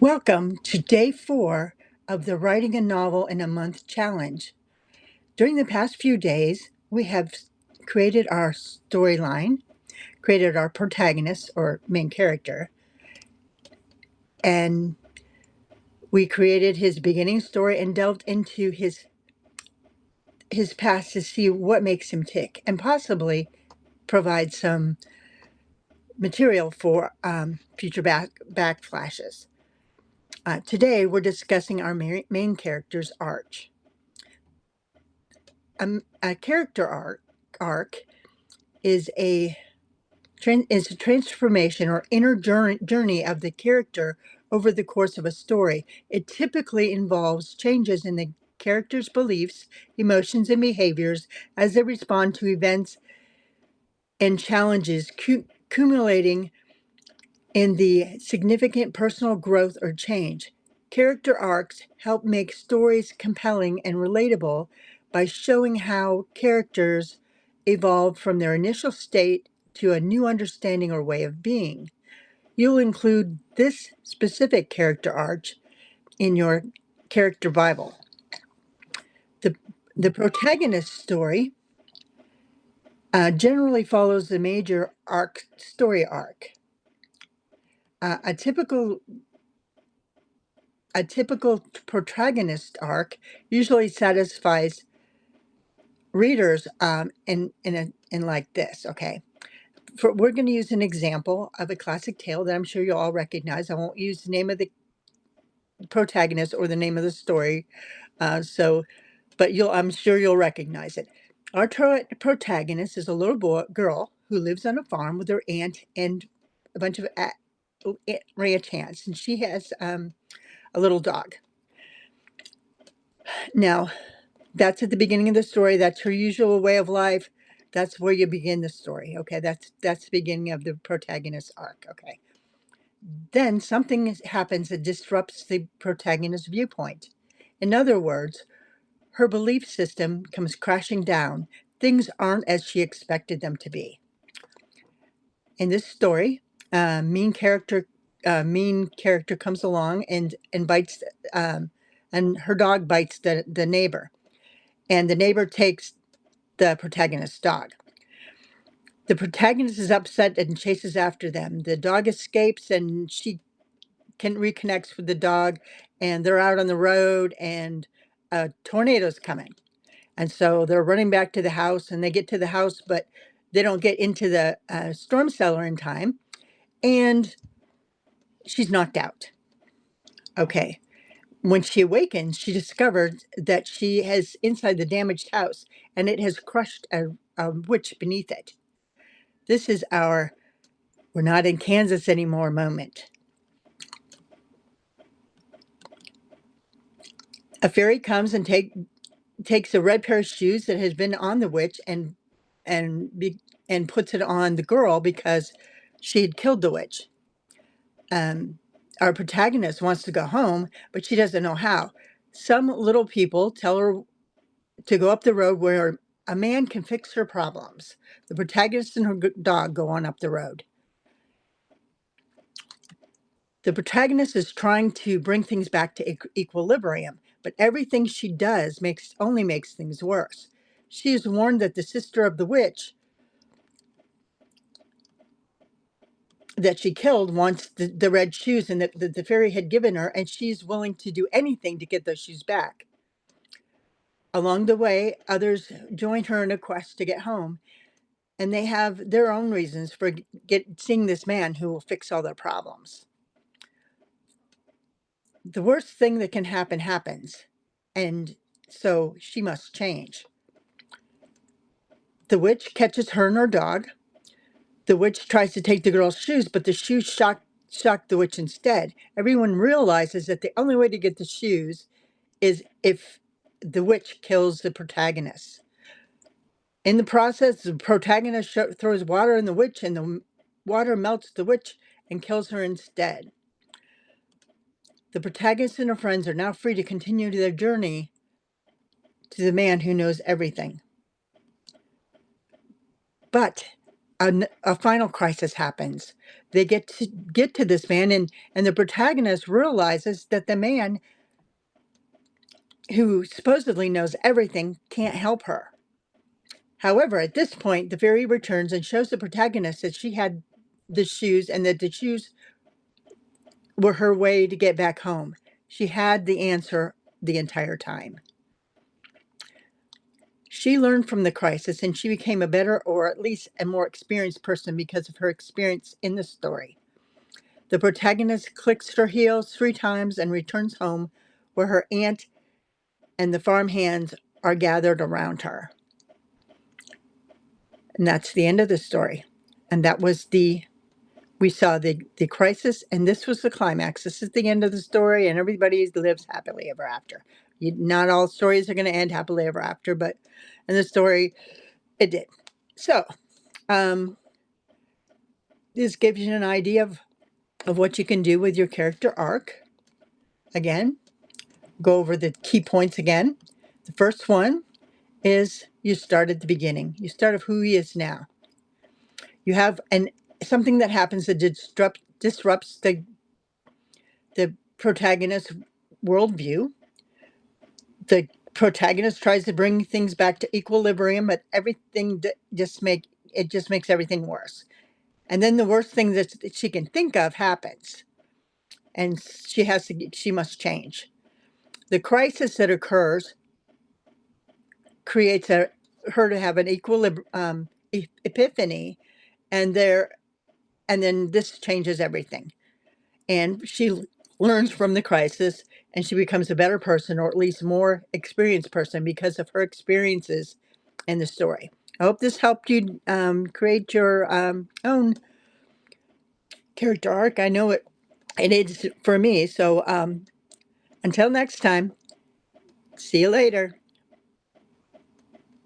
Welcome to day 4 of the Writing a Novel in a Month challenge. During the past few days, we have created our storyline, created our protagonist or main character, and we created his beginning story and delved into his past to see what makes him tick and possibly provide some material for future backflashes. Today, we're discussing our main character's arc. A character arc is is a transformation or inner journey of the character over the course of a story. It typically involves changes in the character's beliefs, emotions, and behaviors as they respond to events and challenges, accumulating in the significant personal growth or change. Character arcs help make stories compelling and relatable by showing how characters evolve from their initial state to a new understanding or way of being. You'll include this specific character arc in your character Bible. The protagonist story generally follows the major story arc. A typical protagonist arc usually satisfies readers in like this. Okay, we're going to use an example of a classic tale that I'm sure you all recognize. I won't use the name of the protagonist or the name of the story, but I'm sure you'll recognize it. Our protagonist is a little girl who lives on a farm with her aunt and a bunch of ranch hands, and she has a little dog. Now, that's at the beginning of the story. That's her usual way of life. That's where you begin the story. Okay, that's the beginning of the protagonist's arc. Okay. Then something happens that disrupts the protagonist's viewpoint. In other words, her belief system comes crashing down. Things aren't as she expected them to be. In this story, mean character comes along and bites, and her dog bites the neighbor, and the neighbor takes the protagonist's dog. The protagonist is upset and chases after them. The dog escapes and she reconnects with the dog, and they're out on the road, and a tornado's coming. And so they're running back to the house, and they get to the house, but they don't get into the storm cellar in time, and she's knocked out. Okay. When she awakens, she discovered that she has inside the damaged house, and it has crushed a witch beneath it. This is our "we're not in Kansas anymore" moment. A fairy comes and takes a red pair of shoes that has been on the witch and puts it on the girl because she had killed the witch. Our protagonist wants to go home, but she doesn't know how. Some little people tell her to go up the road where a man can fix her problems. The protagonist and her dog go on up the road. The protagonist is trying to bring things back to equilibrium, but everything she does only makes things worse. She is warned that the sister of the witch that she killed wants the red shoes, and that the fairy had given her, and she's willing to do anything to get those shoes back. Along the way, others join her in a quest to get home, and they have their own reasons for seeing this man who will fix all their problems. The worst thing that can happen happens, and so she must change. The witch catches her and her dog. The witch tries to take the girl's shoes, but the shoes shock the witch instead. Everyone realizes that the only way to get the shoes is if the witch kills the protagonist. In the process, the protagonist throws water in the witch, and the water melts the witch and kills her instead. The protagonist and her friends are now free to continue their journey to the man who knows everything. But a final crisis happens. They get to this man, and the protagonist realizes that the man who supposedly knows everything can't help her. However, at this point, the fairy returns and shows the protagonist that she had the shoes and that the shoes were her way to get back home. She had the answer the entire time. She learned from the crisis and she became a better, or at least a more experienced person because of her experience in the story. The protagonist clicks her heels 3 times and returns home where her aunt and the farm hands are gathered around her. And that's the end of the story. And that was we saw the crisis, and this was the climax. This is the end of the story, and everybody lives happily ever after. Not all stories are going to end happily ever after, but in the story, it did. So, this gives you an idea of what you can do with your character arc. Again, go over the key points again. The first one is you start at the beginning. You start of who he is now. You have something that happens that disrupts the protagonist's worldview. The protagonist tries to bring things back to equilibrium, but everything just makes everything worse. And then the worst thing that she can think of happens, and she must change. The crisis that occurs creates her to have an epiphany, and then this changes everything. And she learns from the crisis, and she becomes a better person, or at least more experienced person, because of her experiences in the story. I hope this helped you create your own character arc. I know it is for me. So until next time, see you later.